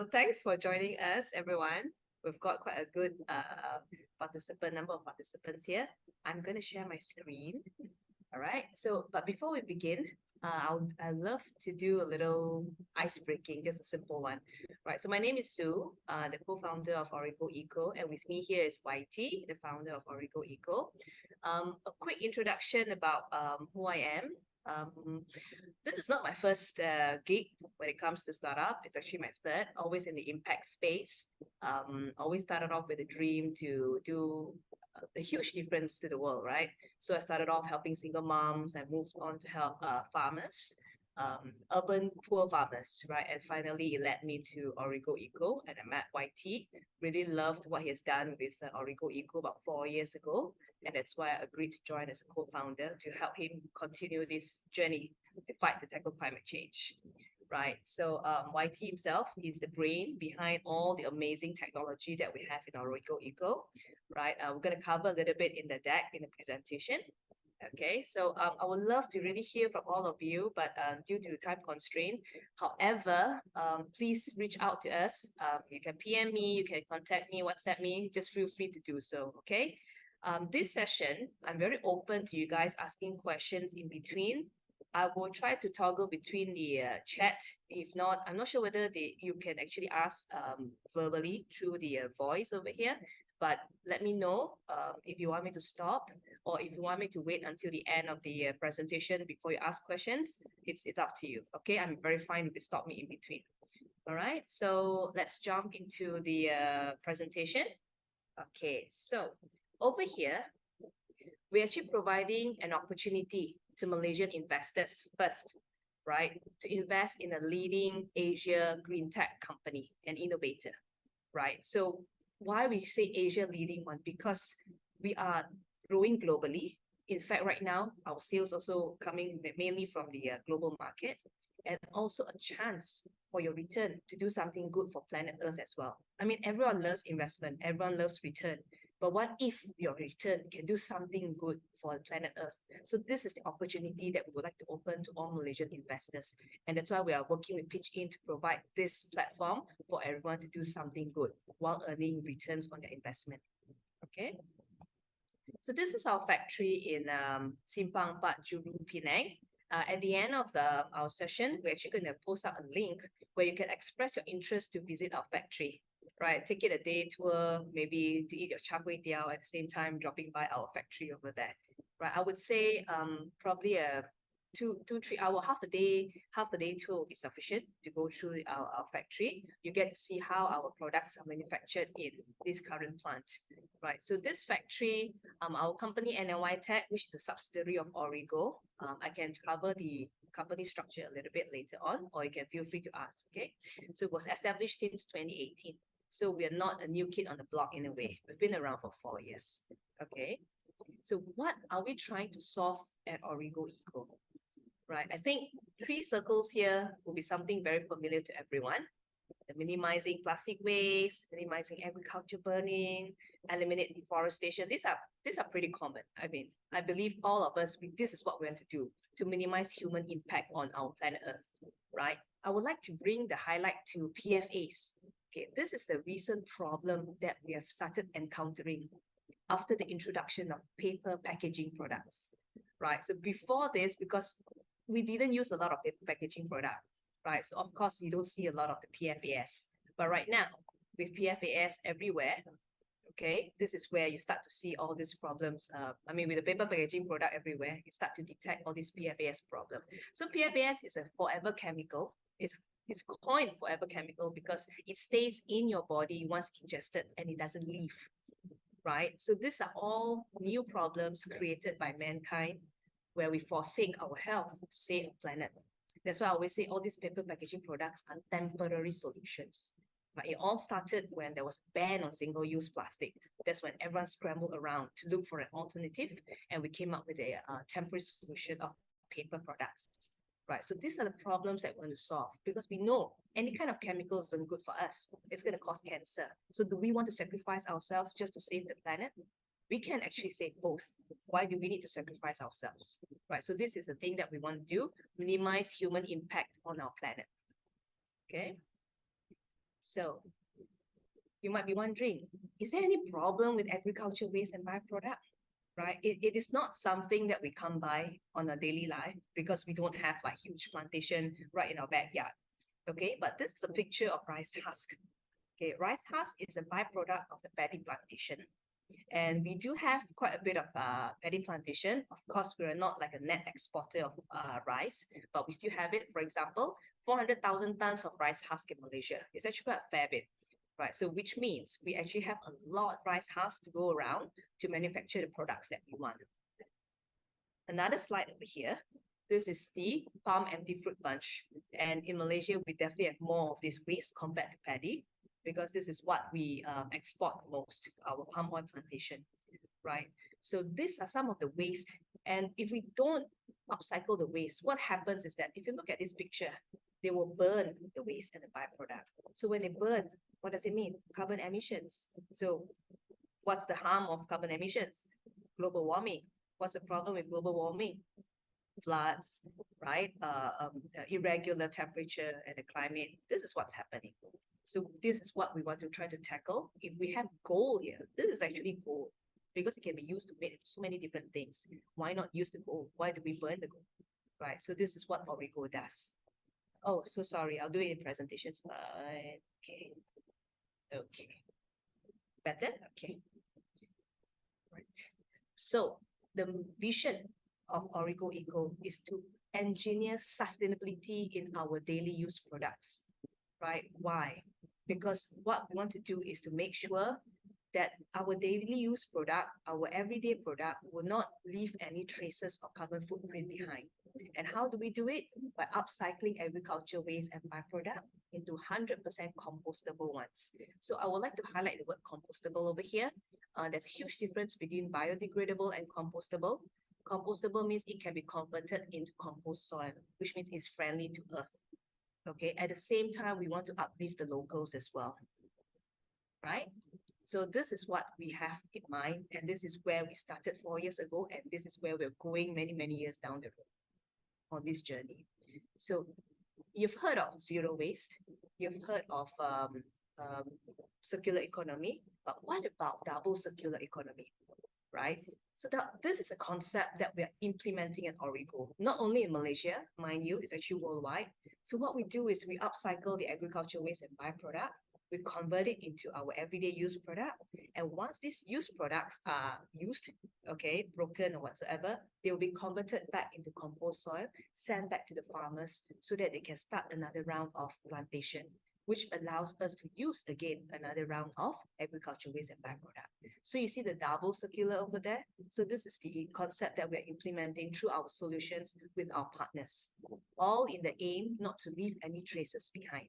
thanks for joining us, everyone. We've got quite a good number of participants here. I'm going to share my screen. All right. But before we begin, I love to do a little ice breaking, just a simple one. Right. So my name is Sue, the co-founder of Origo Eco, and with me here is YT, the founder of Origo Eco. A quick introduction about who I am. This is not my first gig when it comes to startup. It's actually my third, always in the impact space. Always started off with a dream to do a huge difference to the world, right? So I started off helping single moms and moved on to help farmers, urban poor farmers, right? And finally, it led me to Origo Eco, and I met YT. Really loved what he has done with Origo Eco about 4 years ago, and that's why I agreed to join as a co-founder to help him continue this journey to fight to tackle climate change. Right. So YT himself is the brain behind all the amazing technology that we have in Origo Eco. Right. We're going to cover a little bit in the deck in the presentation. Okay, so I would love to really hear from all of you, but due to time constraint, however, please reach out to us. You can PM me, you can contact me, WhatsApp me, just feel free to do so, okay? This session, I'm very open to you guys asking questions in between. I will try to toggle between the chat. If not, I'm not sure whether you can actually ask verbally through the voice over here, but let me know if you want me to stop or if you want me to wait until the end of the presentation before you ask questions. It's up to you, okay? I'm very fine if you stop me in between. All right, so let's jump into the presentation. Okay, so over here, we're actually providing an opportunity to Malaysian investors first, right? To invest in a leading Asia green tech company and innovator, right? So why we say Asia leading one? Because we are growing globally. In fact, right now, our sales also coming mainly from the global market, and also a chance for your return to do something good for planet Earth as well. I mean, everyone loves investment, everyone loves return. But what if your return can do something good for planet Earth? So this is the opportunity that we would like to open to all Malaysian investors. And that's why we are working with pitchIN to provide this platform for everyone to do something good while earning returns on their investment. Okay. So this is our factory in Simpang 4, Jurong, Penang. At the end of our session, we're actually going to post out a link where you can express your interest to visit our factory, right? Take it a day tour, maybe to eat your char kway teow at the same time, dropping by our factory over there, right? I would say probably a 3 hour, half a day tour will be sufficient to go through our factory. You get to see how our products are manufactured in this current plant, right? So this factory, our company NLY Tech, which is a subsidiary of Origo, I can cover the company structure a little bit later on, or you can feel free to ask, okay? So it was established since 2018. So we are not a new kid on the block in a way. We've been around for 4 years, okay? So what are we trying to solve at Origo Eco? Right, I think 3 circles here will be something very familiar to everyone. The minimizing plastic waste, minimizing agriculture burning, eliminate deforestation. These are pretty common. I mean, I believe all of us, this is what we want to do to minimize human impact on our planet Earth, right? I would like to bring the highlight to PFAS. Okay, this is the recent problem that we have started encountering after the introduction of paper packaging products, right? So before this, because we didn't use a lot of paper packaging product, right? So of course, you don't see a lot of the PFAS. But right now, with PFAS everywhere, okay, this is where you start to see all these problems. I mean, with the paper packaging product everywhere, you start to detect all these PFAS problem. So PFAS is a forever chemical. It's coined forever chemical because it stays in your body once ingested and it doesn't leave, right? So these are all new problems created by mankind where we forsake our health to save the planet. That's why I always say all these paper packaging products are temporary solutions. But it all started when there was a ban on single-use plastic. That's when everyone scrambled around to look for an alternative, and we came up with a temporary solution of paper products. Right, so these are the problems that we want to solve because we know any kind of chemical isn't good for us. It's going to cause cancer. So do we want to sacrifice ourselves just to save the planet? We can actually save both. Why do we need to sacrifice ourselves? Right, so this is the thing that we want to do, minimize human impact on our planet. Okay. So you might be wondering, is there any problem with agriculture waste and byproduct? Right? It is not something that we come by on a daily life because we don't have like huge plantation right in our backyard. Okay, but this is a picture of rice husk. Okay, rice husk is a byproduct of the paddy plantation. And we do have quite a bit of paddy plantation. Of course, we are not like a net exporter of rice, but we still have it. For example, 400,000 tons of rice husk in Malaysia. It's actually quite a fair bit, right? So which means we actually have a lot of rice husk to go around to manufacture the products that we want. Another slide over here. This is the palm empty fruit bunch. And in Malaysia, we definitely have more of this waste compared to paddy, because this is what we export most, our palm oil plantation, right? So these are some of the waste. And if we don't upcycle the waste, what happens is that if you look at this picture, they will burn the waste and the byproduct. So when they burn, what does it mean? Carbon emissions. So what's the harm of carbon emissions? Global warming. What's the problem with global warming? Floods, right? Irregular temperature and the climate. This is what's happening. So this is what we want to try to tackle. If we have gold here, this is actually gold because it can be used to make so many different things. Why not use the gold? Why do we burn the gold? Right. So this is what Origo does. Oh, so sorry. I'll do it in presentation slide. Okay. Okay. Better? Okay. Right. So the vision of Origo Eco is to engineer sustainability in our daily use products, right? Why? Because what we want to do is to make sure that our daily use product, our everyday product, will not leave any traces of carbon footprint behind. And how do we do it? By upcycling agriculture waste and byproduct into 100% compostable ones. So I would like to highlight the word compostable over here. There's a huge difference between biodegradable and compostable. Compostable means it can be converted into compost soil, which means it's friendly to earth. Okay, at the same time, we want to uplift the locals as well, right? So this is what we have in mind, and this is where we started 4 years ago, and this is where we're going many, many years down the road on this journey. So you've heard of zero waste, you've heard of circular economy, but what about double circular economy, right? So this is a concept that we are implementing at Origo, not only in Malaysia, mind you, it's actually worldwide. So what we do is we upcycle the agriculture waste and byproduct, we convert it into our everyday use product. And once these used products are used, okay, broken or whatsoever, they will be converted back into compost soil, sent back to the farmers so that they can start another round of plantation, which allows us to use again another round of agriculture waste and byproduct. So you see the double circular over there? So this is the concept that we're implementing through our solutions with our partners, all in the aim not to leave any traces behind,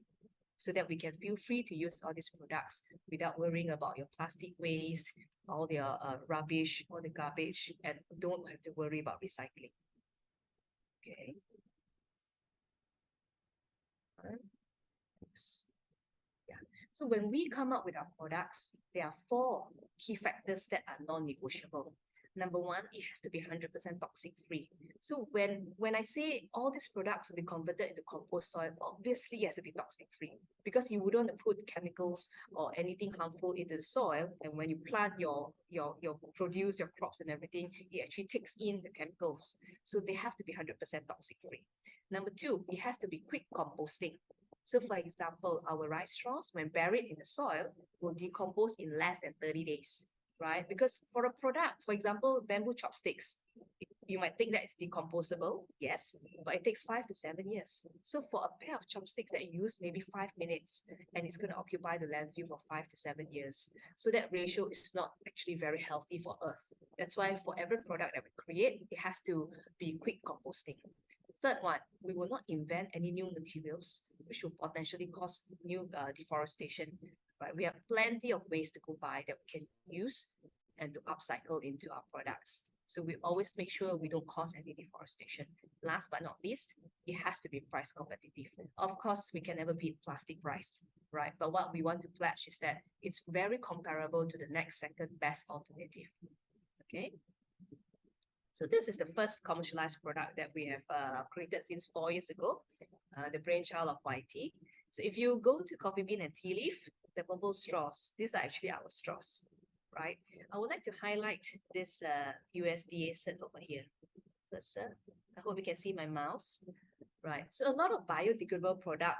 so that we can feel free to use all these products without worrying about your plastic waste, all your rubbish, all the garbage, and don't have to worry about recycling. Okay. Thanks. Yeah. So when we come up with our products, there are 4 key factors that are non-negotiable. Number one, it has to be 100% toxic free. So when I say all these products will be converted into compost soil, obviously it has to be toxic free, because you wouldn't want to put chemicals or anything harmful into the soil. And when you plant your produce, your crops and everything, it actually takes in the chemicals. So they have to be 100% toxic free. Number 2, it has to be quick composting. So for example, our rice straws, when buried in the soil, will decompose in less than 30 days, right? Because for a product, for example, bamboo chopsticks, you might think that it's decomposable, yes, but it takes 5 to 7 years. So for a pair of chopsticks that you use maybe 5 minutes, and it's going to occupy the landfill for 5 to 7 years. So that ratio is not actually very healthy for us. That's why for every product that we create, it has to be quick composting. Third one, we will not invent any new materials, which will potentially cause new deforestation. Right? We have plenty of ways to go by that we can use and to upcycle into our products. So we always make sure we don't cause any deforestation. Last but not least, it has to be price competitive. Of course, we can never beat plastic price, right? But what we want to pledge is that it's very comparable to the next second best alternative. Okay. So this is the first commercialized product that we have created since 4 years ago, the brainchild of YT. So if you go to Coffee Bean and Tea Leaf, the bubble straws, these are actually our straws, right? I would like to highlight this USDA cert over here. Cursor. I hope you can see my mouse. Right. So a lot of biodegradable product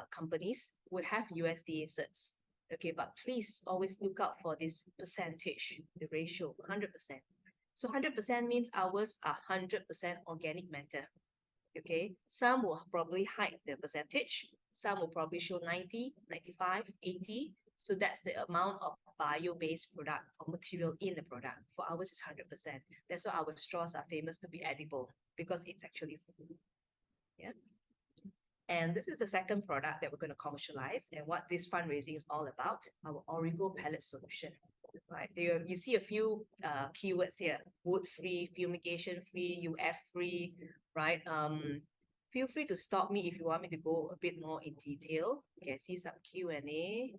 companies would have USDA certs. Okay, but please always look out for this percentage, the ratio, 100%. So 100% means ours are 100% organic matter. Okay, some will probably hide the percentage. Some will probably show 90, 95, 80. So that's the amount of bio-based product or material in the product. For ours, it's 100%. That's why our straws are famous to be edible, because it's actually food. Yeah. And this is the second product that we're going to commercialize, and what this fundraising is all about, our Origo pellet solution. Right, there you see a few keywords here: wood-free, fumigation-free, UF-free. Right. Feel free to stop me if you want me to go a bit more in detail. Okay, I see some Q&A.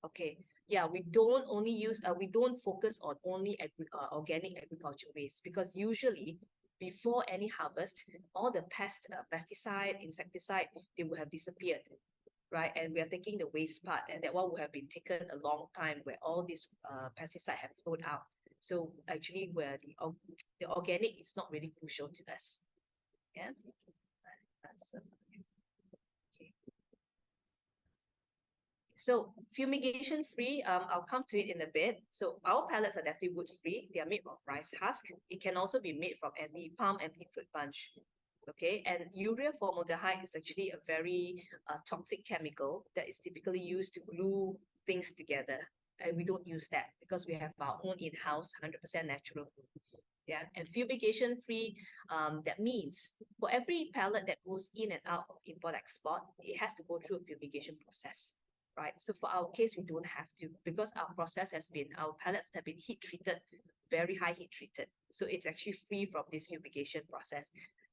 Okay, yeah, we don't focus on only organic agriculture waste, because usually before any harvest, all the pesticide, insecticide, they will have disappeared, right? And we are taking the waste part, and that one will have been taken a long time, where all these pesticide have flowed out. So actually, where the organic is not really crucial to us. Yeah, that's okay. So fumigation free, I'll come to it in a bit. So our pellets are definitely wood free. They are made of rice husk. It can also be made from any palm and fruit bunch. Okay, and urea formaldehyde is actually a very toxic chemical that is typically used to glue things together. And we don't use that because we have our own in-house 100% natural food. Yeah, and fumigation free, that means for every pellet that goes in and out of import-export, it has to go through a fumigation process. Right. So for our case, we don't have to, because our process has been, our pellets have been heat treated, very high heat treated. So it's actually free from this fumigation process.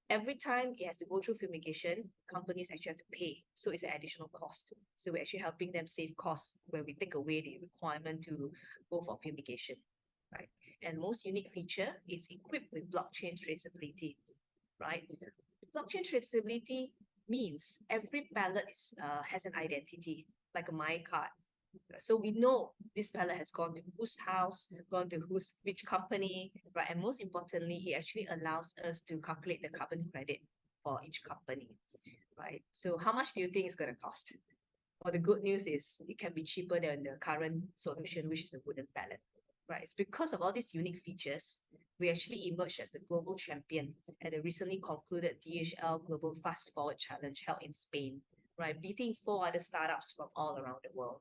Every time it has to go through fumigation, companies actually have to pay. So it's an additional cost. So we're actually helping them save costs where we take away the requirement to go for fumigation. Right. And most unique feature is equipped with blockchain traceability. Right. Blockchain traceability means every pellet has an identity, like a my card. So we know this pellet has gone to whose house, gone to which company, right? And most importantly, it actually allows us to calculate the carbon credit for each company, right? So how much do you think it's going to cost? Well, the good news is it can be cheaper than the current solution, which is the wooden pellet, right? It's because of all these unique features, we actually emerged as the global champion at the recently concluded DHL Global Fast Forward Challenge held in Spain, right? Beating 4 other startups from all around the world.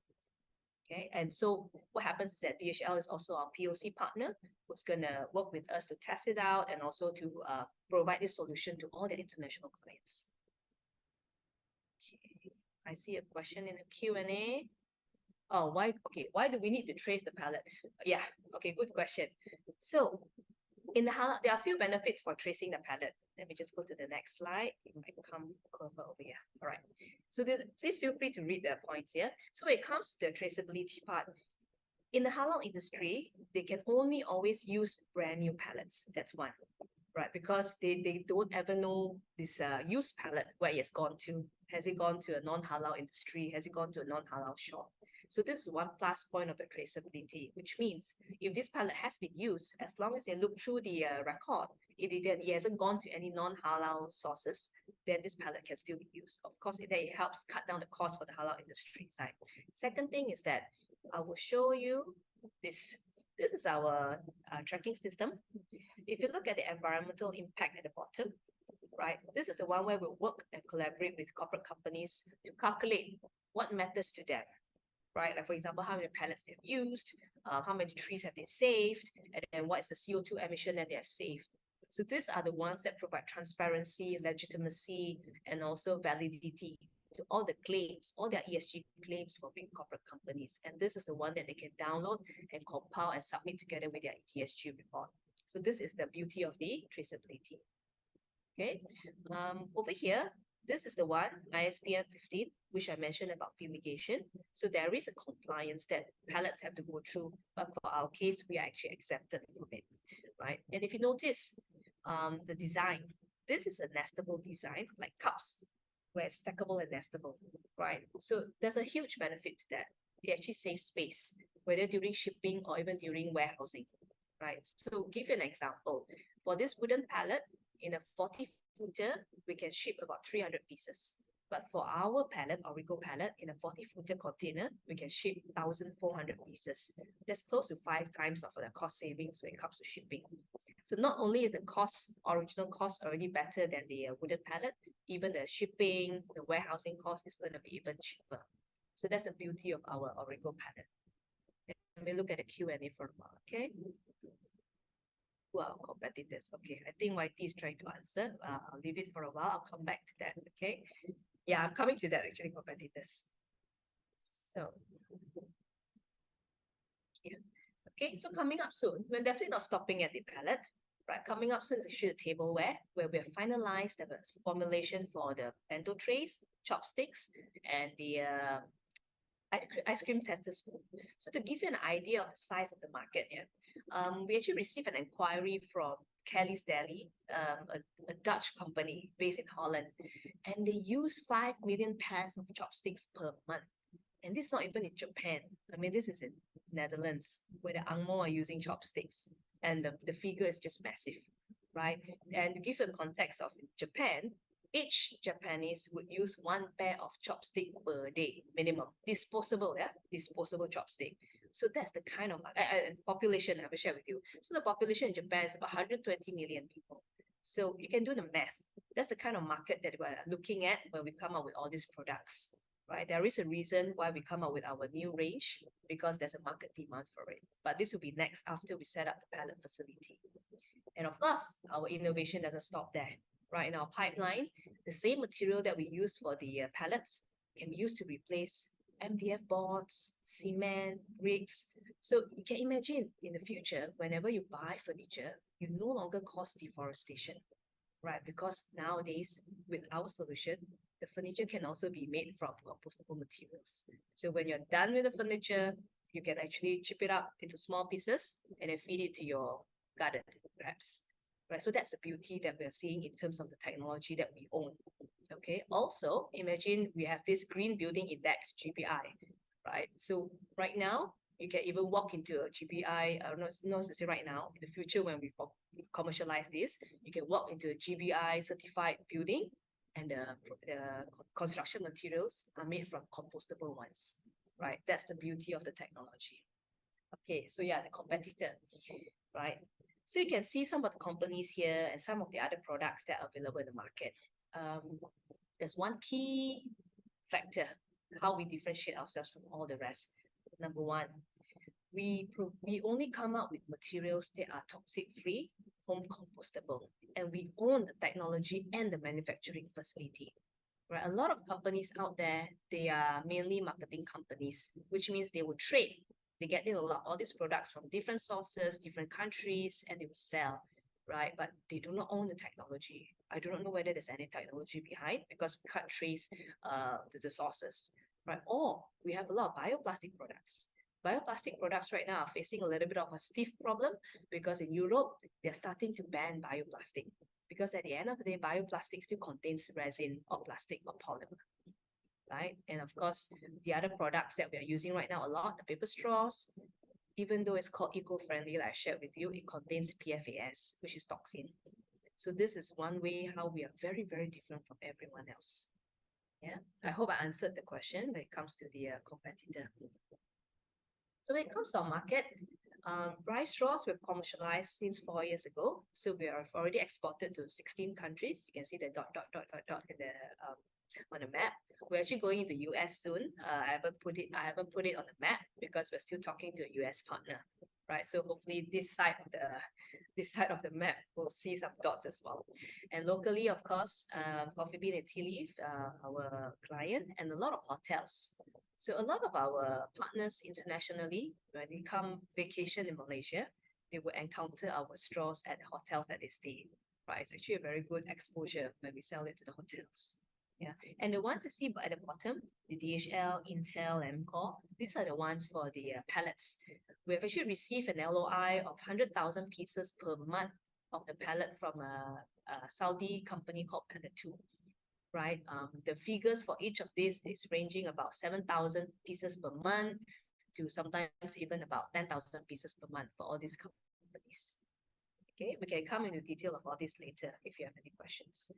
Okay, and so what happens is that DHL is also our POC partner, who's going to work with us to test it out and also to provide this solution to all the international clients. Okay, I see a question in the Q&A. Oh, why? Okay, why do we need to trace the pellet? Yeah, okay, good question. So in the halal, there are a few benefits for tracing the pellet. Let me just go to the next slide. It might come over here. All right. So please feel free to read the points here. So when it comes to the traceability part, in the halal industry, they can only always use brand new pellets. That's one, right? Because they don't ever know this used pellet, where it has gone to. Has it gone to a non-halal industry? Has it gone to a non-halal shop? So this is one plus point of the traceability, which means if this pellet has been used, as long as they look through the record, it hasn't gone to any non-halal sources, then this pellet can still be used. Of course, it helps cut down the cost for the halal industry side. Second thing is that I will show you this. This is our tracking system. If you look at the environmental impact at the bottom, right, this is the one where we work and collaborate with corporate companies to calculate what matters to them. Right, like for example, how many pellets they've used, how many trees have they saved, and then what is the CO2 emission that they have saved. So these are the ones that provide transparency, legitimacy, and also validity to all the claims, all their ESG claims for big corporate companies. And this is the one that they can download and compile and submit together with their ESG report. So this is the beauty of the traceability. Okay, over here, this is the one, ISPM 15, which I mentioned about fumigation. So there is a compliance that pellets have to go through, but for our case, we are actually exempted from it, right? And if you notice, the design, this is a nestable design, like cups, where it's stackable and nestable, right? So there's a huge benefit to that. It actually saves space, whether during shipping or even during warehousing, right? So give you an example. For this wooden pallet, in a 40-footer, we can ship about 300 pieces. But for our pallet, Origo pallet, in a 40-footer container, we can ship 1,400 pieces. That's close to 5 times of the cost savings when it comes to shipping. So not only is the original cost already better than the wooden pallet, even the shipping, the warehousing cost is going to be even cheaper. So that's the beauty of our Origo pallet. Let me look at the Q&A for a while, okay? Well, competitors. Okay, I think YT is trying to answer. I'll leave it for a while. I'll come back to that, okay? Yeah, I'm coming to that actually, competitors. So, yeah. Okay, so coming up soon, we're definitely not stopping at the pallet, right? Coming up soon is actually the tableware, where we have finalized the formulation for the bento trays, chopsticks, and the ice cream tester spoon. So to give you an idea of the size of the market, we actually received an inquiry from Kelly's Deli, a Dutch company based in Holland, and they use 5 million pairs of chopsticks per month. And this is not even in Japan. I mean, this is in Netherlands, where the Angmo are using chopsticks, and the figure is just massive, right? And to give you a context of Japan, each Japanese would use 1 pair of chopstick per day, minimum. Disposable, yeah? Disposable chopstick. So that's the kind of population I will share with you. So the population in Japan is about 120 million people. So you can do the math. That's the kind of market that we're looking at when we come up with all these products, right? There is a reason why we come up with our new range, because there's a market demand for it. But this will be next after we set up the pallet facility. And of course, our innovation doesn't stop there. Right, in our pipeline, the same material that we use for the pallets can be used to replace MDF boards, cement, bricks. So you can imagine in the future, whenever you buy furniture, you no longer cause deforestation, right? Because nowadays, with our solution, the furniture can also be made from compostable materials. So when you're done with the furniture, you can actually chip it up into small pieces and then feed it to your garden, perhaps. Right, so that's the beauty that we're seeing in terms of the technology that we own. Okay, also imagine we have this Green Building Index, GBI, right? So right now, you can even walk into a GBI, not to say right now, in the future when we commercialize this, you can walk into a GBI certified building, and the construction materials are made from compostable ones, right? That's the beauty of the technology. Okay, so yeah, the competitor, right? So you can see some of the companies here and some of the other products that are available in the market. There's one key factor, how we differentiate ourselves from all the rest. Number one, we only come up with materials that are toxic-free, home compostable, and we own the technology and the manufacturing facility. Right, a lot of companies out there, they are mainly marketing companies, which means they will trade. They get in all these products from different sources, different countries, and they will sell, right? But they do not own the technology. I do not know whether there's any technology behind, because we can't trace the sources, right? Or we have a lot of bioplastic products. Bioplastic products right now are facing a little bit of a stiff problem, because in Europe, they're starting to ban bioplastic. Because at the end of the day, bioplastic still contains resin or plastic or polymer. Right? And of course, the other products that we are using right now a lot, the paper straws, even though it's called eco-friendly, like I shared with you, it contains PFAS, which is toxin. So this is one way how we are very, very different from everyone else. Yeah, I hope I answered the question when it comes to the competitor. So when it comes to our market, rice straws we've commercialized since 4 years ago. So we have already exported to 16 countries. You can see the dot in the on the map. We're actually going into US soon. I haven't put it on the map because we're still talking to a US partner, right? So hopefully this side of the map will see some dots as well. And locally, of course, Coffee Bean and Tea Leaf, our client, and a lot of hotels. So a lot of our partners internationally, when they come vacation in Malaysia, they will encounter our straws at the hotels that they stay in. Right? It's actually a very good exposure when we sell it to the hotels. Yeah, and the ones you see at the bottom, the DHL, Intel, and MCOR, these are the ones for the pallets. We have actually received an LOI of 100,000 pieces per month of the pallet from a Saudi company called Pallet 2. right? The figures for each of these is ranging about 7,000 pieces per month to sometimes even about 10,000 pieces per month for all these companies. Okay, we can come into detail of all this later if you have any questions.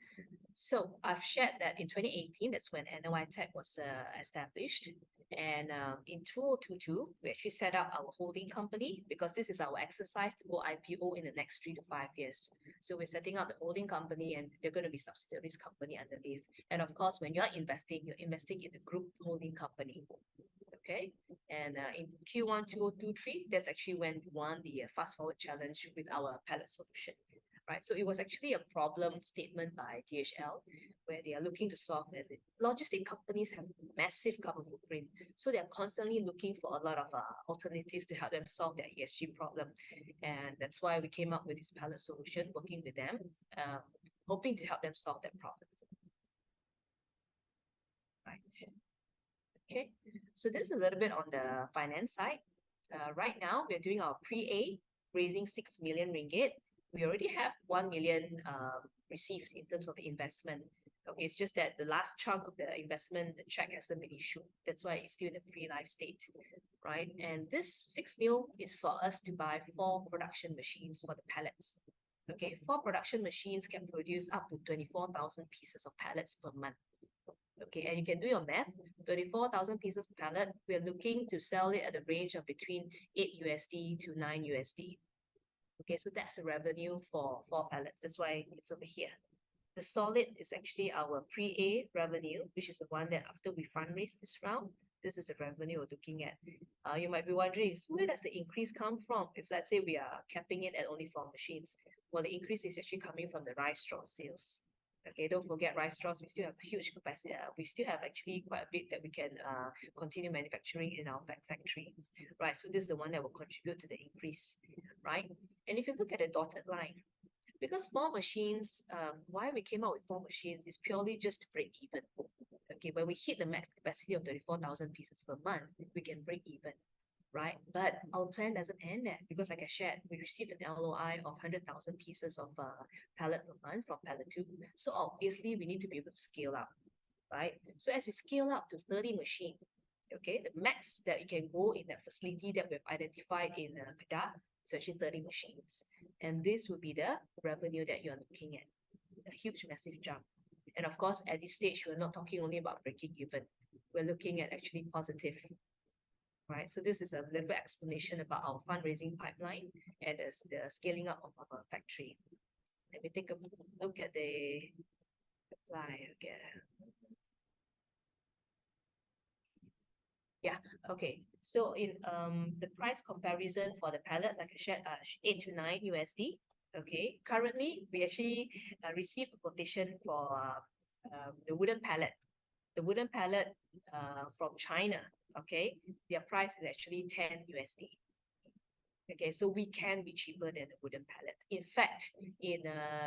So I've shared that in 2018, that's when NOI Tech was established. And in 2022, we actually set up our holding company because this is our exercise to go IPO in the next 3 to 5 years. So we're setting up the holding company and they're going to be subsidiaries company underneath. And of course, when you're investing in the group holding company. Okay, and in Q1 2023, that's actually when we won the fast forward challenge with our pallet solution, right? So it was actually a problem statement by DHL where they are looking to solve it. Logistic companies have massive carbon footprint, so they're constantly looking for a lot of alternatives to help them solve their ESG problem, and that's why we came up with this pallet solution, working with them, hoping to help them solve that problem. Right. Okay, so this is a little bit on the finance side. Right now, we're doing our pre-A, raising 6 million ringgit. We already have 1 million received in terms of the investment. Okay, it's just that the last chunk of the investment, the check hasn't been issued. That's why it's still in the pre-live state, right? And this 6 mil is for us to buy 4 production machines for the pallets. Okay, 4 production machines can produce up to 24,000 pieces of pallets per month. Okay, and you can do your math. 24,000 pieces pallet, we're looking to sell it at a range of between $8 to $9. Okay, so that's the revenue for 4 pallets. That's why it's over here. The solid is actually our pre-A revenue, which is the one that after we fundraise this round, this is the revenue we're looking at. You might be wondering, so where does the increase come from? If let's say we are capping it at only 4 machines, well, the increase is actually coming from the rice straw sales. Okay, don't forget rice straws. We still have a huge capacity. We still have actually quite a bit that we can continue manufacturing in our factory, right? So this is the one that will contribute to the increase, right? And if you look at the dotted line, because 4 machines, why we came out with 4 machines is purely just to break even. Okay, when we hit the max capacity of 34,000 pieces per month, we can break even, right? But our plan doesn't end there because, like I shared, we received an LOI of 100,000 pieces of pallet per month from pallet 2. So obviously, we need to be able to scale up, right? So as we scale up to 30 machines, okay, the max that you can go in that facility that we've identified in Kedah is actually 30 machines. And this will be the revenue that you're looking at, a huge, massive jump. And of course, at this stage, we're not talking only about breaking even. We're looking at actually positive, right? So this is a little bit explanation about our fundraising pipeline and the scaling up of our factory. Let me take a look at the supply again. Yeah, okay. So in the price comparison for the pallet, like I shared, $8 to $9. Okay, currently we actually received a quotation for the wooden pallet. The wooden pallet from China, okay, their price is actually $10. Okay, so we can be cheaper than the wooden pallet. In fact, in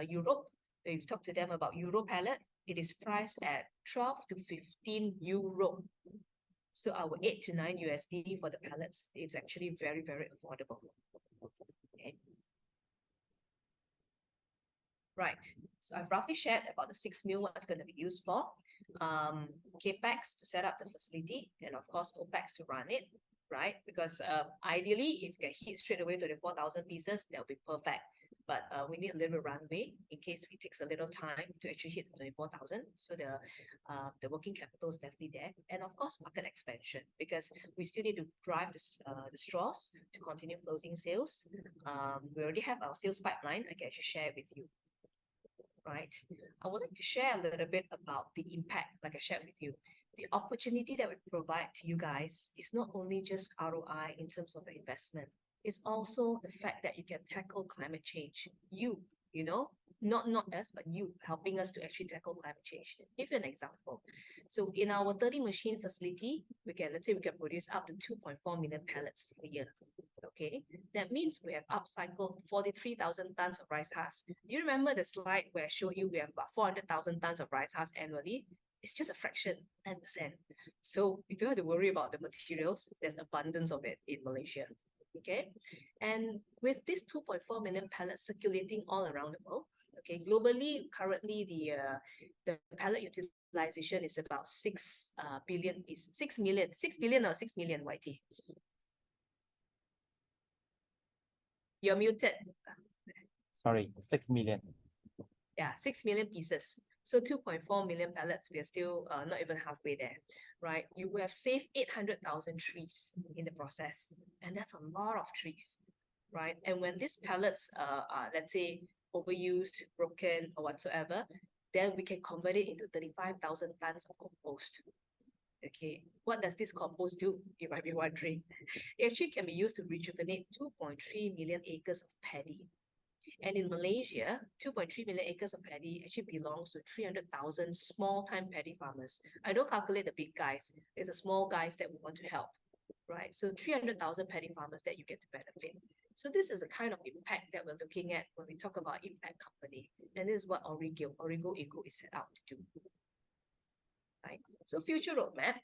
Europe, we've talked to them about Euro pallet, it is priced at 12 to 15 euro. So our $8 to $9 for the pallets is actually very, very affordable. Okay. Right. So I've roughly shared about the 6 mil, what it's going to be used for. CapEx to set up the facility, and of course, OpEx to run it, right? Because ideally, if you can hit straight away 24,000 pieces, that'll be perfect. But we need a little runway in case it takes a little time to actually hit 24,000. So the working capital is definitely there. And of course, market expansion, because we still need to drive the straws to continue closing sales. We already have our sales pipeline. I can actually share it with you. Right. I would like to share a little bit about the impact, like I shared with you. The opportunity that we provide to you guys is not only just ROI in terms of the investment, it's also the fact that you can tackle climate change. You know, not us, but you helping us to actually tackle climate change. Give you an example. So in our 30 machine facility, let's say we can produce up to 2.4 million pallets a year. Okay, that means we have upcycled 43,000 tons of rice husks. Do you remember the slide where I showed you we have about 400,000 tons of rice husks annually? It's just a fraction, 10%. So you don't have to worry about the materials. There's abundance of it in Malaysia. Okay, and with this 2.4 million pallets circulating all around the world, Okay, globally, currently the pallet utilization is about 6 billion pieces, 6 million, 6 billion or 6 million YT. You're muted. Sorry, 6 million. Yeah, 6 million pieces. So 2.4 million pallets, we are still not even halfway there, right? You will have saved 800,000 trees in the process. And that's a lot of trees, right? And when these pallets are, let's say, overused, broken, or whatsoever, then we can convert it into 35,000 tons of compost. Okay, what does this compost do? You might be wondering. It actually can be used to rejuvenate 2.3 million acres of paddy. And in Malaysia, 2.3 million acres of paddy actually belongs to 300,000 small-time paddy farmers. I don't calculate the big guys. It's the small guys that we want to help, right? So 300,000 paddy farmers that you get to benefit. So this is the kind of impact that we're looking at when we talk about impact company. And this is what Origo Eco is set out to do. Right? So future roadmap,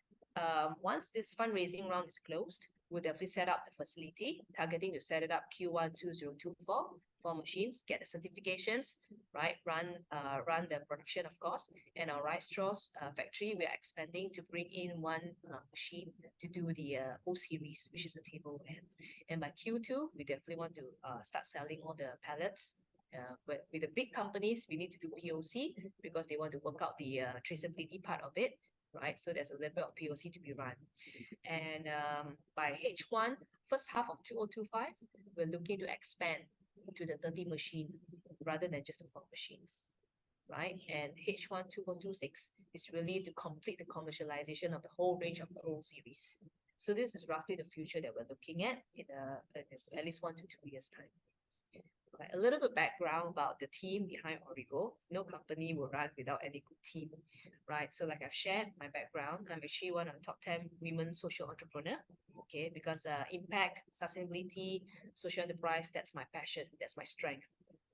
once this fundraising round is closed, we'll definitely set up the facility, targeting to set it up Q1 2024 for machines, get the certifications, right? Run the production, of course. And our rice straws factory, we're expanding to bring in one machine to do the O series, which is the tableware. And by Q2, we definitely want to start selling all the pallets. But with the big companies, we need to do POC because they want to work out the traceability part of it, right? So there's a little bit of POC to be run. And by H1, first half of 2025, we're looking to expand to the 30 machine rather than just the 4 machines, right? And H1 2026 is really to complete the commercialization of the whole range of the O series. So this is roughly the future that we're looking at in at least 1 to 2 years' time. Right, a little bit background about the team behind Origo. No company will run without any good team, right? So like I've shared my background, I'm actually one of the top 10 women social entrepreneur, okay? Because impact, sustainability, social enterprise, that's my passion, that's my strength,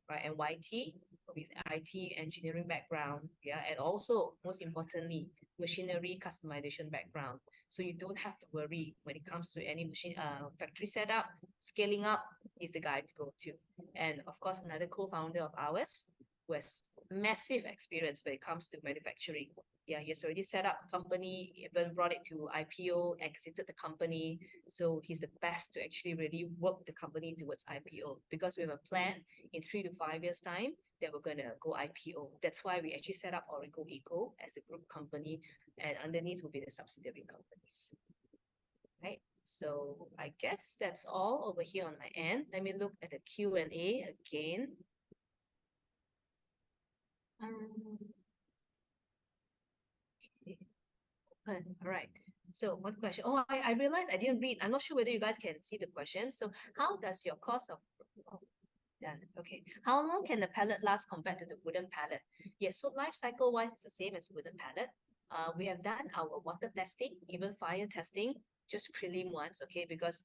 right? And YT, with IT engineering background, yeah, and also most importantly, machinery customization background. So you don't have to worry when it comes to any machine factory setup, scaling up is the guy to go to. And of course, another co-founder of ours who has massive experience when it comes to manufacturing. Yeah, he has already set up a company, even brought it to IPO, exited the company. So he's the best to actually really work the company towards IPO because we have a plan in 3 to 5 years' time that we're going to go IPO. That's why we actually set up Origo Eco as a group company, and underneath will be the subsidiary companies. Right? So I guess that's all over here on my end. Let me look at the Q&A again. Okay. Open. All right. So one question. Oh, I realized I didn't read. I'm not sure whether you guys can see the question. So how does your cost of... Oh, done. Okay. How long can the pallet last compared to the wooden pallet? Yes, so life cycle wise, it's the same as wooden pallet. We have done our water testing, even fire testing, just prelim ones, okay, because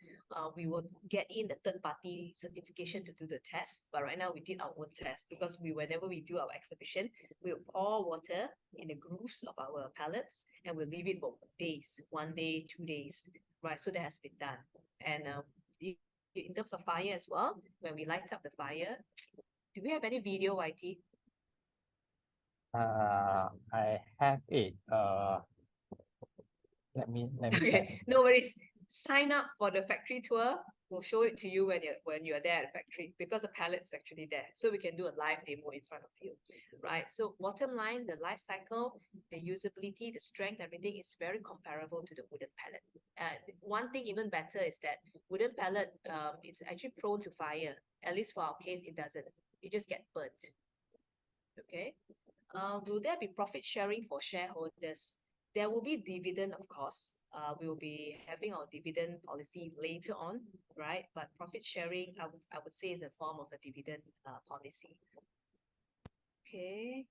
we will get in the third-party certification to do the test. But right now we did our own test because whenever we do our exhibition, we'll pour water in the grooves of our pallets and we'll leave it for days, 1 day, 2 days, right? So that has been done. And in terms of fire as well, when we light up the fire, do we have any video, YT? I have it. Let me Okay, check. no worries. Sign up for the factory tour. We'll show it to you when you're there at the factory because the pallet's actually there. So we can do a live demo in front of you, right? So bottom line, the life cycle, the usability, the strength, everything is very comparable to the wooden pallet. One thing even better is that wooden pallet, it's actually prone to fire. At least for our case, it doesn't. It just gets burnt. Okay. Will there be profit sharing for shareholders? There will be dividend, of course. We will be having our dividend policy later on, right? But profit sharing, I would say, is the form of a dividend policy. Okay.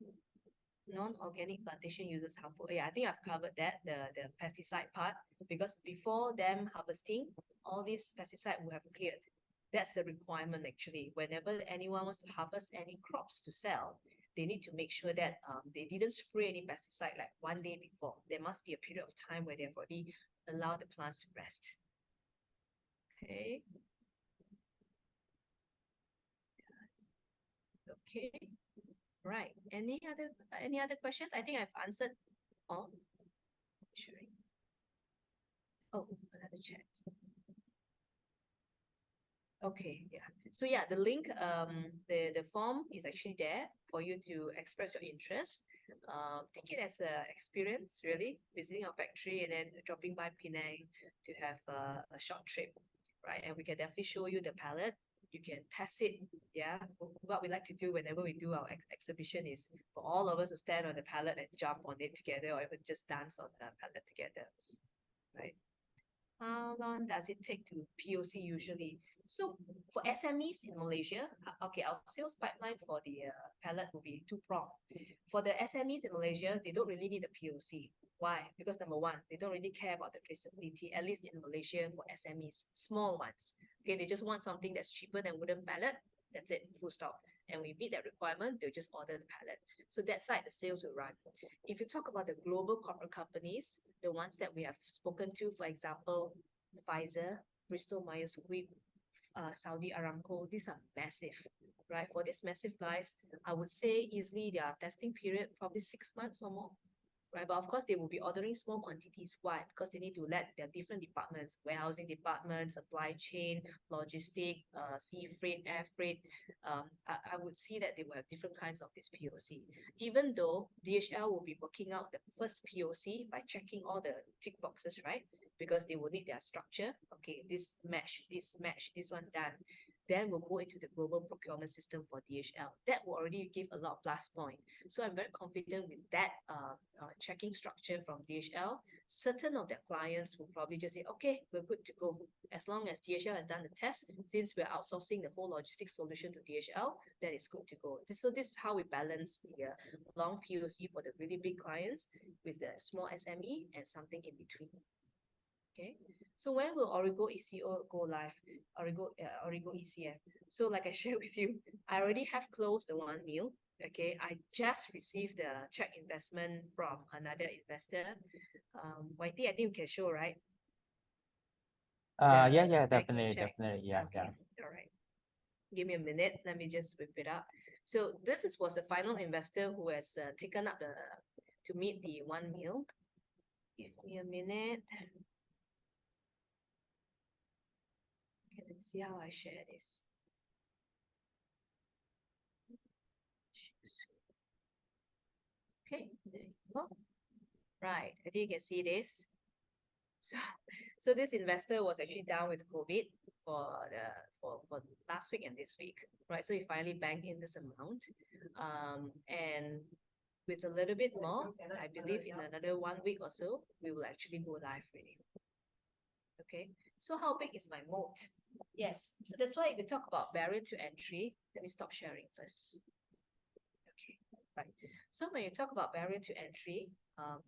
Non-organic plantation uses harmful. Yeah, I think I've covered that, the pesticide part, because before them harvesting, all these pesticide will have cleared. That's the requirement actually. Whenever anyone wants to harvest any crops to sell, they need to make sure that they didn't spray any pesticide like 1 day before. There must be a period of time where they've already allowed the plants to rest. Okay. Okay, right. Any other questions? I think I've answered all. Sharing. Oh, another chat. Okay, yeah. So yeah, the link, the form is actually there for you to express your interest. Take it as a experience, really, visiting our factory and then dropping by Penang to have a short trip, right? And we can definitely show you the palette. You can test it. Yeah. What we like to do whenever we do our exhibition is for all of us to stand on the palette and jump on it together, or even just dance on the palette together, right? How long does it take to POC usually? So for SMEs in Malaysia, okay, our sales pipeline for the pallet will be two-pronged. For the SMEs in Malaysia, they don't really need a POC. Why? Because number one, they don't really care about the traceability, at least in Malaysia for SMEs, small ones. Okay, they just want something that's cheaper than wooden pallet. That's it, full stop. And we meet that requirement, they'll just order the pallet. So that side, the sales will run. If you talk about the global corporate companies, the ones that we have spoken to, for example, Pfizer, Bristol Myers Squibb, Saudi Aramco, these are massive, right? For these massive guys, I would say easily their testing period probably 6 months or more, right? But of course, they will be ordering small quantities. Why? Because they need to let their different departments, warehousing department, supply chain, logistic, sea freight, air freight. I would see that they will have different kinds of this POC. Even though DHL will be working out the first POC by checking all the tick boxes, right? Because they will need their structure. Okay, this match, this one done. Then we'll go into the global procurement system for DHL. That will already give a lot of plus point. So I'm very confident with that checking structure from DHL. Certain of their clients will probably just say, okay, we're good to go. As long as DHL has done the test, since we're outsourcing the whole logistics solution to DHL, that is good to go. So this is how we balance the long POC for the really big clients with the small SME and something in between. Okay, so when will Origo ECO go live? Origo ECF. So like I shared with you, I already have closed the 1 mil. Okay, I just received the check investment from another investor. YT, I think we can show, right? Yeah, banking definitely, check. yeah, Okay, all right. Give me a minute. Let me just whip it up. So this was the final investor who has taken up to meet the 1 mil. Give me a minute. Okay, let's see how I share this. Okay, there you go. Right, I think you can see this. So this investor was actually down with COVID for last week and this week, right? So he finally banked in this amount, and with a little bit more, I believe in another 1 week or so, we will actually go live really. Okay, so how big is my moat? Yes, so that's why if we talk about barrier to entry, let me stop sharing first. Okay, right. So when you talk about barrier to entry,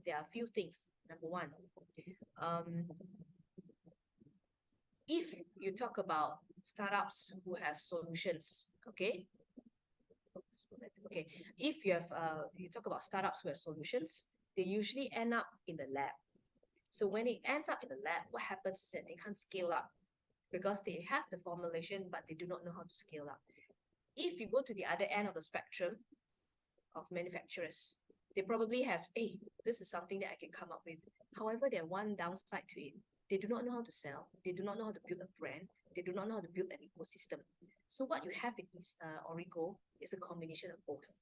there are a few things. Number one, if you talk about startups who have solutions, okay? Okay, if you have you talk about startups who have solutions, they usually end up in the lab. So when it ends up in the lab, what happens is that they can't scale up because they have the formulation, but they do not know how to scale up. If you go to the other end of the spectrum of manufacturers, they probably have, hey, this is something that I can come up with. However, there's one downside to it. They do not know how to sell. They do not know how to build a brand. They do not know how to build an ecosystem. So what you have in this Origo is a combination of both,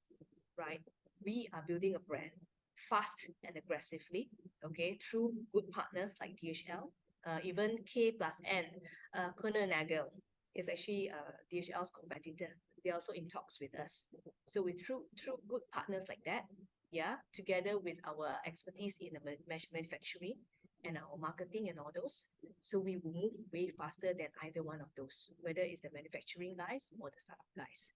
right? We are building a brand fast and aggressively, okay, through good partners like DHL, even K plus N, Kernel Nagel is actually DHL's competitor. They're also in talks with us. So we through good partners like that, yeah, together with our expertise in the manufacturing and our marketing and all those, so we will move way faster than either one of those, whether it's the manufacturing guys or the startup guys.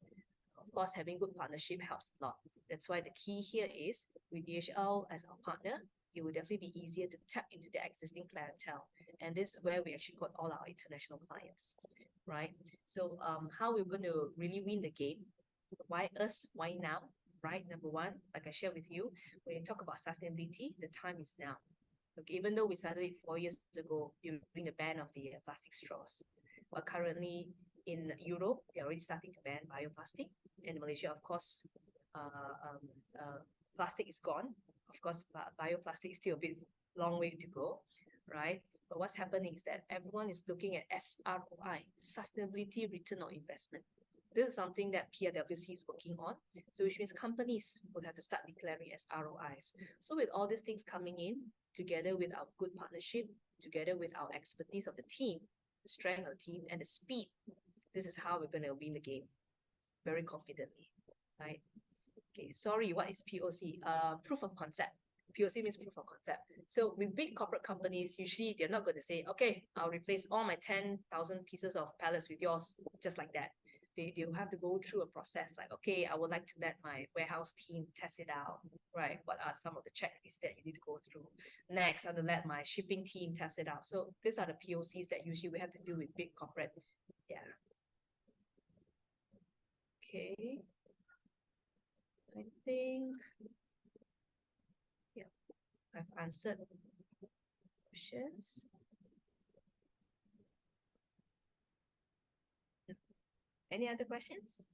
Of course, having good partnership helps a lot. That's why the key here is with DHL as our partner, it will definitely be easier to tap into the existing clientele. And this is where we actually got all our international clients, right? So how we're going to really win the game? Why us? Why now? Right? Number one, like I shared with you, when you talk about sustainability, the time is now. Okay, even though we started it 4 years ago during the ban of the plastic straws, but currently in Europe, they're already starting to ban bioplastic. In Malaysia, of course, plastic is gone. Of course, bioplastic is still a bit long way to go, right? But what's happening is that everyone is looking at SROI, sustainability return on investment. This is something that PRWC is working on. So which means companies would have to start declaring SROIs. So with all these things coming in, together with our good partnership, together with our expertise of the team, the strength of the team, and the speed, this is how we're going to win the game very confidently, right? Okay, sorry, what is POC? Proof of concept. POC means proof of concept. So with big corporate companies, usually they're not going to say, okay, I'll replace all my 10,000 pieces of pallets with yours, just like that. They'll have to go through a process like, okay, I would like to let my warehouse team test it out, right? What are some of the checklists that you need to go through? Next, I have to let my shipping team test it out. So these are the POCs that usually we have to do with big corporate. Yeah. Okay. I think, yeah, I've answered questions. Any other questions?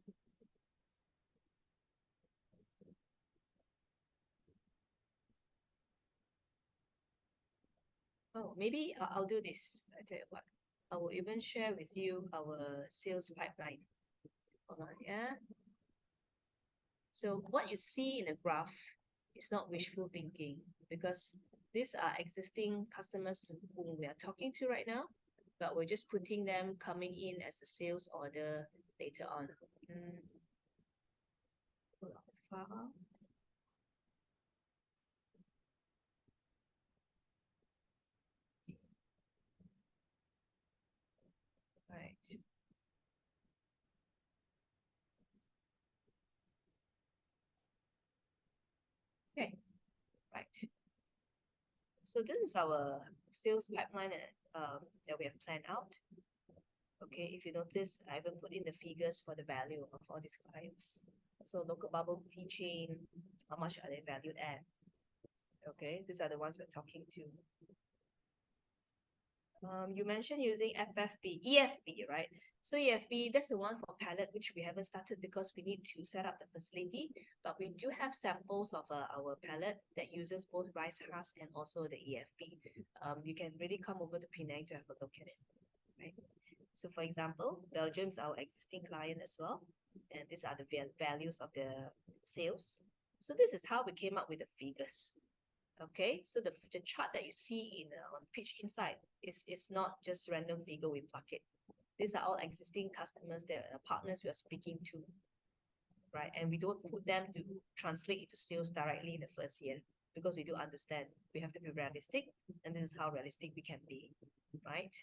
Oh, maybe I'll do this. I tell you what, I will even share with you our sales pipeline. Hold on, yeah. So what you see in the graph is not wishful thinking, because these are existing customers whom we are talking to right now, but we're just putting them coming in as a sales order later on. Pull out the file. Right. Okay, right. So this is our sales pipeline that we have planned out. Okay, if you notice, I haven't put in the figures for the value of all these clients. So local bubble tea chain, how much are they valued at? Okay, these are the ones we're talking to. You mentioned using FFB, EFB, right? So EFB, that's the one for pallet, which we haven't started because we need to set up the facility. But we do have samples of our pallet that uses both rice husk and also the EFB. You can really come over to Penang to have a look at it, right? So for example, Belgium is our existing client as well. And these are the values of the sales. So this is how we came up with the figures. Okay, so the chart that you see in on pitchIN side is not just random figure we pluck it. These are all existing customers that are partners we are speaking to, right? And we don't put them to translate into sales directly in the first year, because we do understand we have to be realistic, and this is how realistic we can be, right?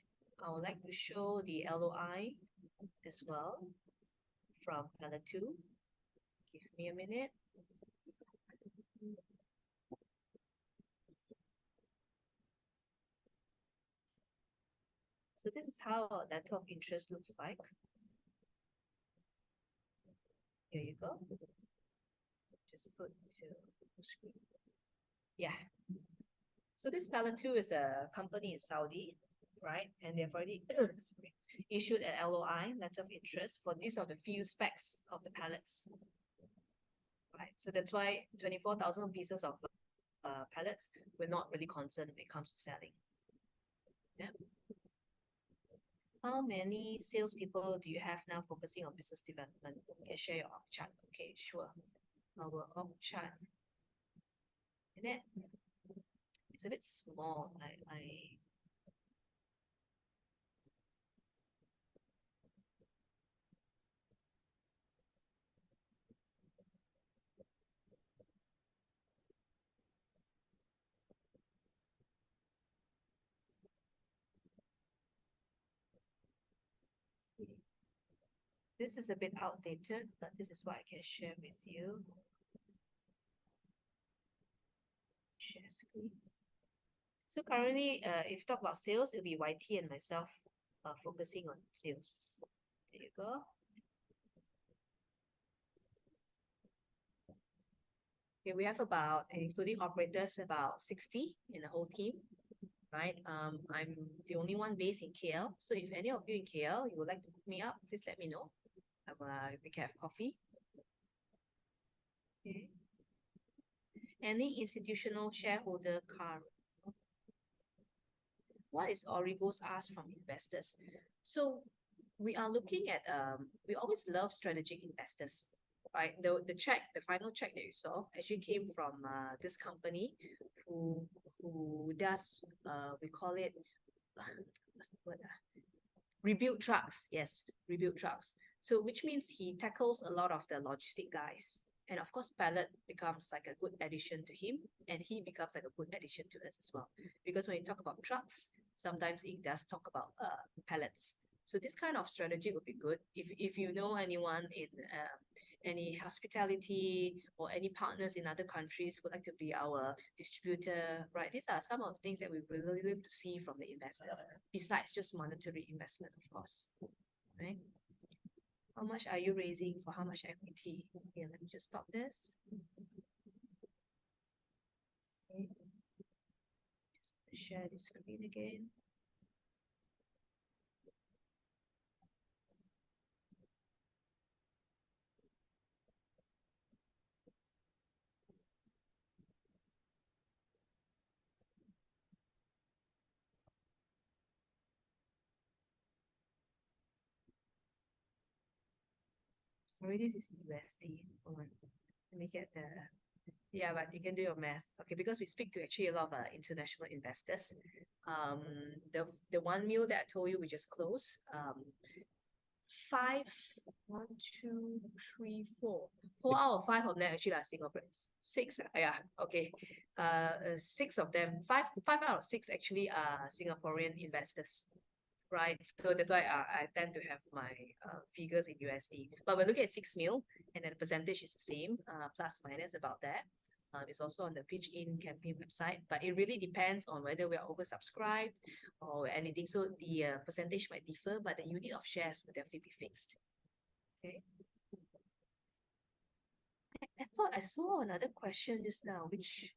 I would like to show the LOI as well from pallet 2. Give me a minute. So this is how a letter of interest looks like. Here you go. Just put to screen. Yeah. So this pallet 2 is a company in Saudi, right? And they've already issued an LOI, letter of interest, for these are the few specs of the pallets. Right. So that's why 24,000 pieces of pallets, we're not really concerned when it comes to selling. Yeah. How many salespeople do you have now focusing on business development? Okay, share your org chart. Okay, sure. Our org chart. And it's a bit small. This is a bit outdated, but this is what I can share with you. Share screen. So currently, if you talk about sales, it'll be YT and myself focusing on sales. There you go. Okay, we have about, including operators, about 60 in the whole team, right? I'm the only one based in KL. So if any of you in KL, you would like to hook me up, please let me know. We can have coffee. Okay. Any institutional shareholder car? What is Origo's ask from investors? So we are looking at we always love strategic investors, right? The final check that you saw actually came from this company who does we call it what's the word? Rebuild trucks. Yes, rebuild trucks. So which means he tackles a lot of the logistic guys. And of course, pallet becomes like a good addition to him, and he becomes like a good addition to us as well. Because when you talk about trucks, sometimes it does talk about pallets. So this kind of strategy would be good. If you know anyone in any hospitality or any partners in other countries who would like to be our distributor, right? These are some of the things that we really live to see from the investors, besides just monetary investment, of course, right? How much are you raising for how much equity? Okay, let me just stop this. Okay. Just share the screen again. Sorry, this is USD. Hold on. Let me get the yeah, but you can do your math. Okay, because we speak to actually a lot of international investors. The 1 mil that I told you we just closed. Five, one, two, three, four. Four out of five of them actually are Singaporeans. Six, yeah, okay. Six of them, five out of six actually are Singaporean investors, right? So that's why I tend to have my figures in USD. But we're looking at 6 mil, and then the percentage is the same, plus minus about that. It's also on the pitchIN campaign website, but it really depends on whether we are oversubscribed or anything. So the percentage might differ, but the unit of shares will definitely be fixed. Okay. I thought I saw another question just now, which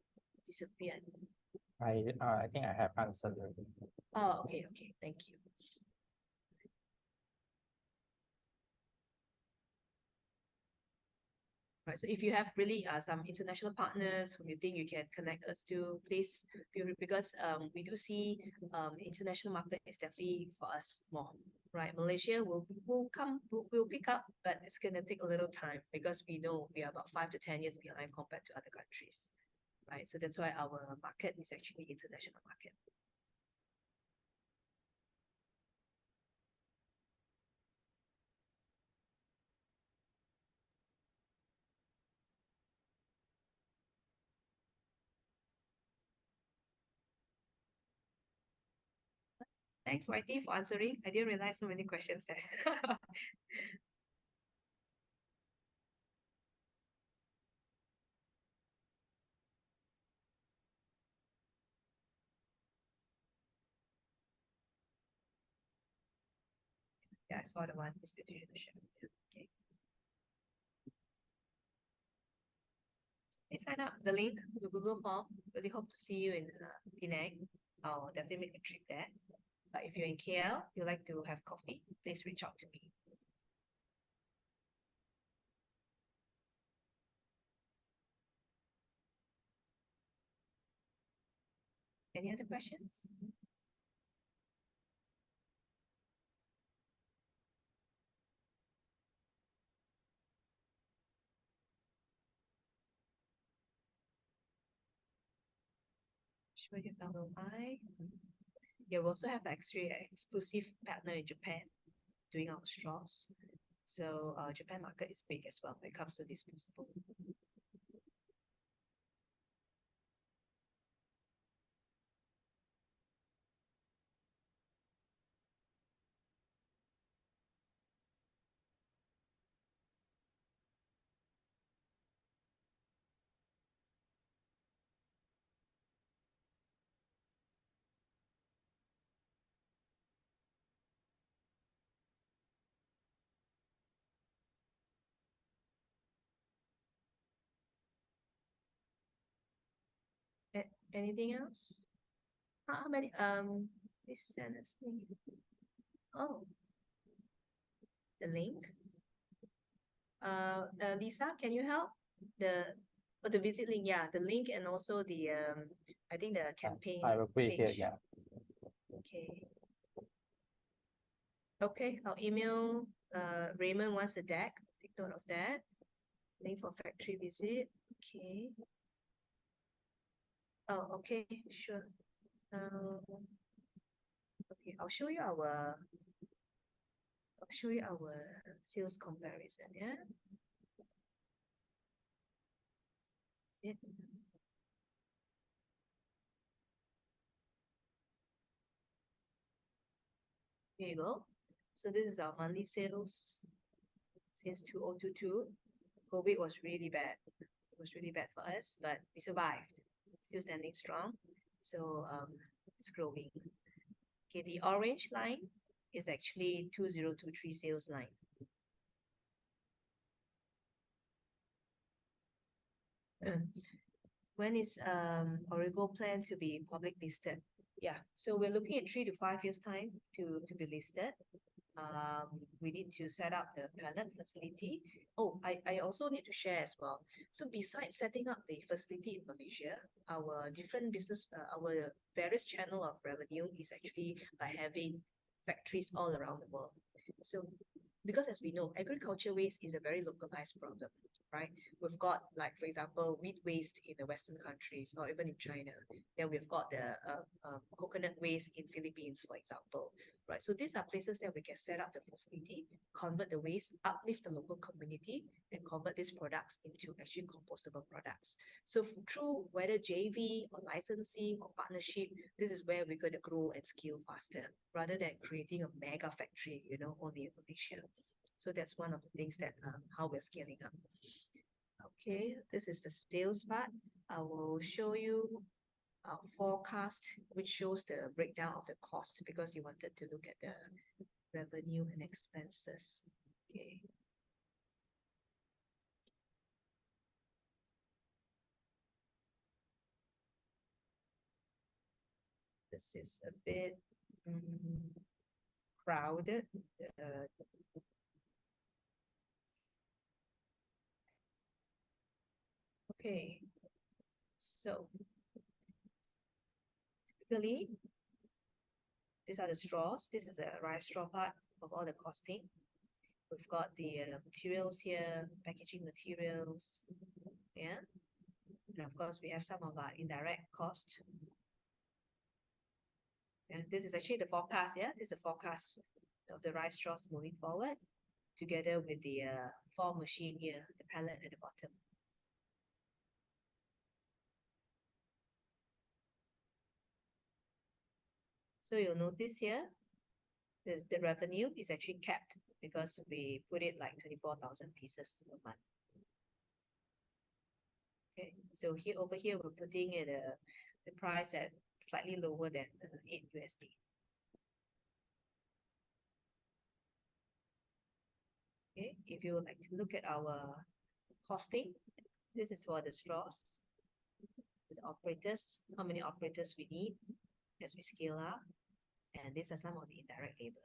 disappeared. I think I have answered already. Oh, okay, okay. Thank you. Right, so if you have really some international partners whom you think you can connect us to, please feel free, because we do see international market is definitely for us more. Right, Malaysia will pick up, but it's gonna take a little time because we know we are about 5 to 10 years behind compared to other countries. Right, so that's why our market is actually international market. Thanks, YT, for answering. I didn't realize so many questions there. Yeah, I saw the one institutional share. Okay. Please sign up the link to the Google form. Really hope to see you in Penang. I'll definitely make a trip there. But if you're in KL, you'd like to have coffee, please reach out to me. Any other questions? Should we ROI? Yeah, we also have actually an exclusive partner in Japan doing our straws. So Japan market is big as well when it comes to disposable. Anything else? How many? Please send us link. Oh, the link. Lisa, can you help? the visit link, yeah, the link and also the I think the campaign I will put it here, page. yeah. Okay. Okay, I'll email Raymond once the deck. Take note of that. Link for factory visit. Okay. Oh, okay, sure. Okay, I'll show you our sales comparison, yeah. Here you go. So this is our monthly sales since 2022. COVID was really bad. It was really bad for us, but we survived. Still standing strong. So it's growing. Okay, the orange line is actually 2023 sales line. When is Origo plan to be public listed? Yeah, so we're looking at 3 to 5 years time to be listed. We need to set up the pallet facility. Oh, I also need to share as well. So besides setting up the facility in Malaysia, our different business, our various channel of revenue is actually by having factories all around the world. So because as we know, agriculture waste is a very localized problem, right? We've got, like, for example, wheat waste in the Western countries or even in China. Then we've got the coconut waste in Philippines, for example, right? So these are places that we can set up the facility, convert the waste, uplift the local community, and convert these products into actually compostable products. So through whether JV or licensing or partnership, this is where we're going to grow and scale faster rather than creating a mega factory, only in Malaysia. So that's one of the things that how we're scaling up. Okay, this is the sales part. I will show you our forecast, which shows the breakdown of the cost because you wanted to look at the revenue and expenses. Okay. This is a bit crowded. Okay, so typically, these are the straws. This is a rice straw part of all the costing. We've got the materials here, packaging materials, yeah. And of course, we have some of our indirect cost. And this is actually the forecast, yeah. This is the forecast of the rice straws moving forward, together with the form machine here, the pallet at the bottom. So you'll notice here, the revenue is actually capped because we put it like 24,000 pieces per month. Okay, so over here we're putting it the price at slightly lower than $8 USD. Okay, if you would like to look at our costing, this is for the straws, the operators, how many operators we need as we scale up, and these are some of the indirect labor.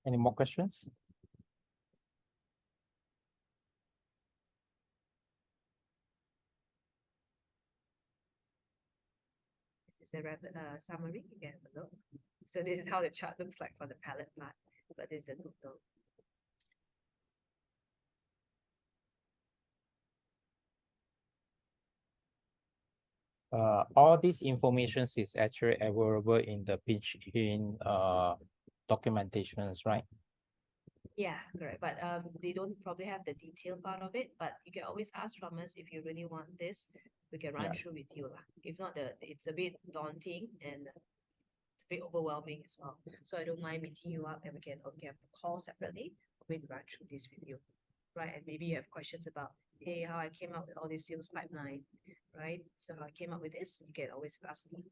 Any more questions? This is a summary, you can have a look. So this is how the chart looks like for the pallet part, but this is a total. All these information is actually available in the pitchIN documentations, right? Yeah, correct. But they don't probably have the detailed part of it, but you can always ask from us if you really want this. We can run through with you. If not, it's a bit daunting and a bit overwhelming as well. So I don't mind meeting you up and we can have a call separately. We can run through this with you, right? And maybe you have questions about, hey, how I came up with all this sales pipeline, right? So how I came up with this, you can always ask me.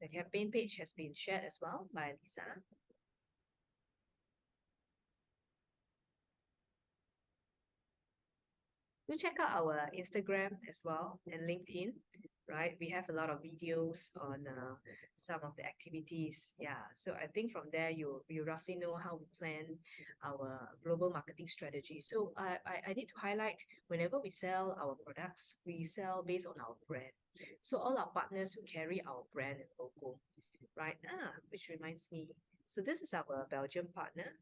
The campaign page has been shared as well by Lisa. Do check out our Instagram as well and LinkedIn, right? We have a lot of videos on some of the activities. Yeah, so I think from there you roughly know how we plan our global marketing strategy. So I need to highlight, whenever we sell our products, we sell based on our brand. So all our partners will carry our brand and logo, right? Which reminds me, so this is our Belgium partner.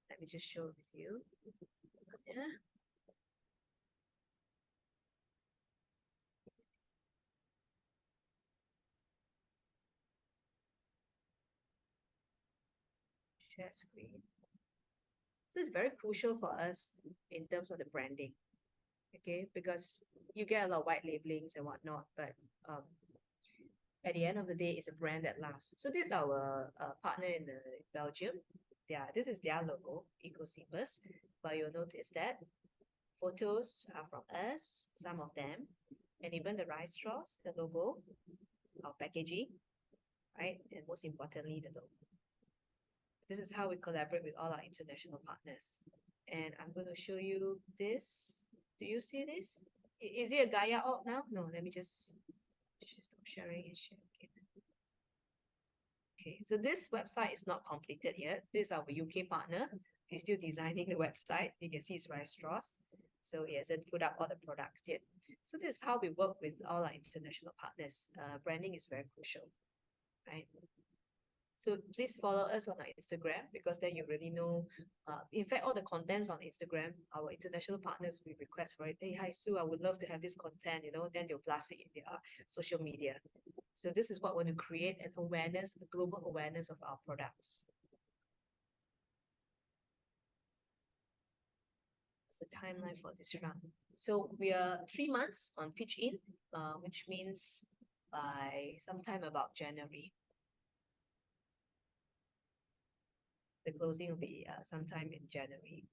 Let me just show it with you. Yeah. Share screen. So it's very crucial for us in terms of the branding, okay? Because you get a lot of white labelings and whatnot, but at the end of the day, it's a brand that lasts. So this is our partner in Belgium. Yeah, this is their logo, EcoSeepers. But you'll notice that photos are from us, some of them, and even the rice straws, the logo, our packaging, right? And most importantly, the logo. This is how we collaborate with all our international partners. And I'm going to show you this. Do you see this? Is it a Gaia out now? No, let me just stop sharing and share again. Okay, so this website is not completed yet. This is our UK partner. He's still designing the website. You can see it's rice straws. So he hasn't put up all the products yet. So this is how we work with all our international partners. Branding is very crucial, right? So please follow us on our Instagram, because then you really know. In fact, all the contents on Instagram, our international partners will request for it. Hey, hi Sue, I would love to have this content, then they'll blast it in their social media. So this is what we want to create, an awareness, a global awareness of our products. It's a timeline for this round. So we are 3 months on pitchIN, which means by sometime about January. The closing will be sometime in January.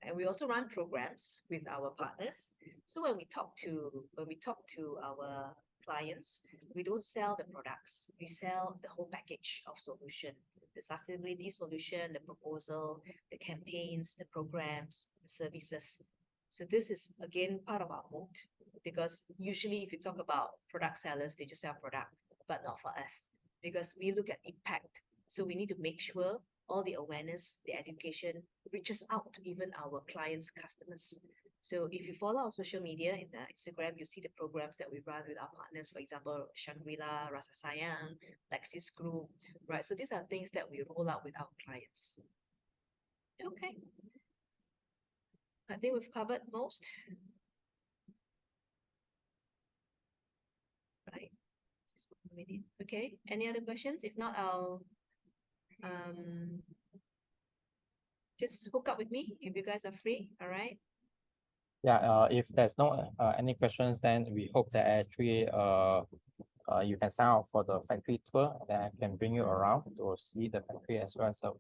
And we also run programs with our partners. So when we talk to our clients, we don't sell the products. We sell the whole package of solution. The sustainability solution, the proposal, the campaigns, the programs, the services. So this is again part of our moat, because usually if you talk about product sellers, they just sell product, but not for us, because we look at impact. So we need to make sure all the awareness, the education reaches out to even our clients' customers. So if you follow our social media in the Instagram, you see the programs that we run with our partners, for example, Shangri-La, Rasa Sayang, Lexis Group, right? So these are things that we roll out with our clients. Okay. I think we've covered most. Right. Just 1 minute. Okay. Any other questions? If not, I'll just hook up with me if you guys are free. All right. Yeah, if there's no any questions, then we hope that actually you can sign up for the factory tour, and then I can bring you around to see the factory as well as the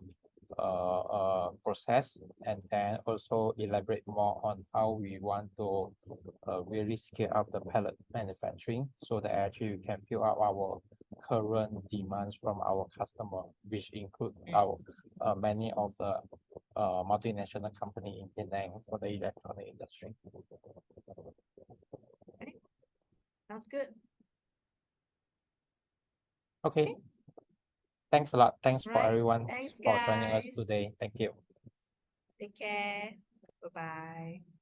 process, and then also elaborate more on how we want to really scale up the pallet manufacturing, so that actually we can fill up our current demands from our customer, which include our many of the multinational company in Penang for the electronic industry. Okay. Sounds good. Okay. Thanks a lot. Thanks for Right. everyone Thanks, for joining us guys. today. Thank you. Take care. Bye-bye.